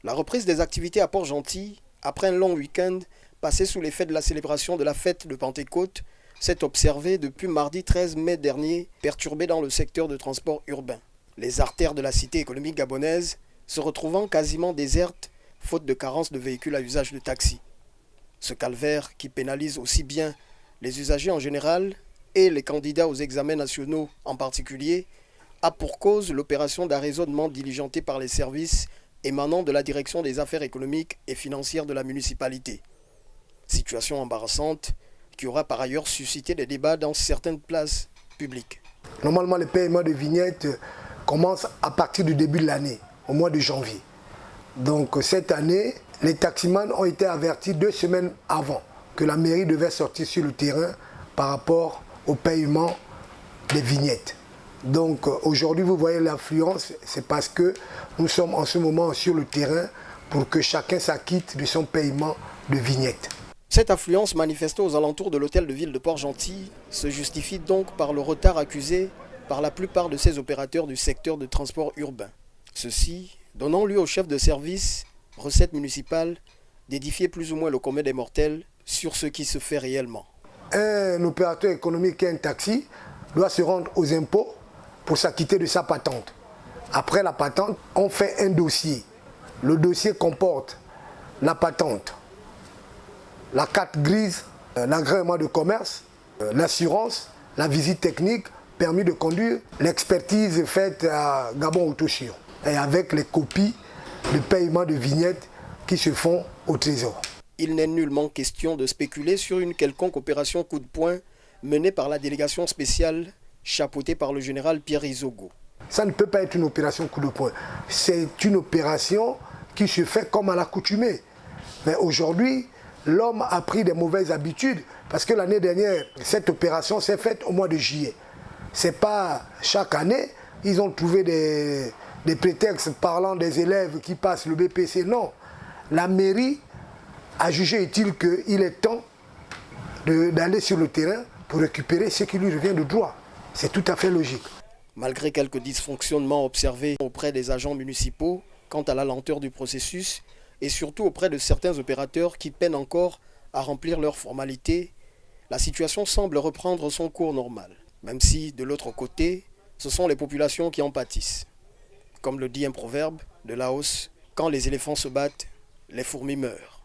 La reprise des activités à Port-Gentil, après un long week-end passé sous l'effet de la célébration de la fête de Pentecôte, s'est observée depuis mardi 13 mai dernier, perturbée dans le secteur de transport urbain. Les artères de la cité économique gabonaise se retrouvant quasiment désertes, faute de carence de véhicules à usage de taxi. Ce calvaire qui pénalise aussi bien les usagers en général et les candidats aux examens nationaux en particulier, a pour cause l'opération d'arraisonnement diligentée par les services émanant de la direction des affaires économiques et financières de la municipalité. Situation embarrassante qui aura par ailleurs suscité des débats dans certaines places publiques. Normalement, le paiement de vignettes commence à partir du début de l'année, au mois de janvier. Donc cette année, les taximans ont été avertis 2 semaines avant que la mairie devait sortir sur le terrain par rapport au paiement des vignettes. Donc aujourd'hui, vous voyez l'affluence, c'est parce que nous sommes en ce moment sur le terrain pour que chacun s'acquitte de son paiement de vignettes. Cette affluence manifestée aux alentours de l'hôtel de ville de Port-Gentil se justifie donc par le retard accusé par la plupart de ces opérateurs du secteur de transport urbain. Ceci donnant lieu au chef de service, recettes municipales, d'édifier plus ou moins le commun des mortels sur ce qui se fait réellement. Un opérateur économique et un taxi doit se rendre aux impôts pour s'acquitter de sa patente. Après la patente, on fait un dossier. Le dossier comporte la patente, la carte grise, l'agrément de commerce, l'assurance, la visite technique, permis de conduire, l'expertise faite à Gabon Autosur et avec les copies de paiement de vignettes qui se font au trésor. Il n'est nullement question de spéculer sur une quelconque opération coup de poing menée par la délégation spéciale chapeautée par le général Pierre Izogo. Ça ne peut pas être une opération coup de poing. C'est une opération qui se fait comme à l'accoutumée. Mais aujourd'hui, l'homme a pris des mauvaises habitudes parce que l'année dernière, cette opération s'est faite au mois de juillet. C'est pas chaque année, ils ont trouvé des prétextes parlant des élèves qui passent le BPC. Non, la mairie a jugé utile qu'il est temps d'aller sur le terrain pour récupérer ce qui lui revient de droit. C'est tout à fait logique. Malgré quelques dysfonctionnements observés auprès des agents municipaux quant à la lenteur du processus et surtout auprès de certains opérateurs qui peinent encore à remplir leurs formalités, la situation semble reprendre son cours normal. Même si, de l'autre côté, ce sont les populations qui en pâtissent. Comme le dit un proverbe de Laos, quand les éléphants se battent, les fourmis meurent.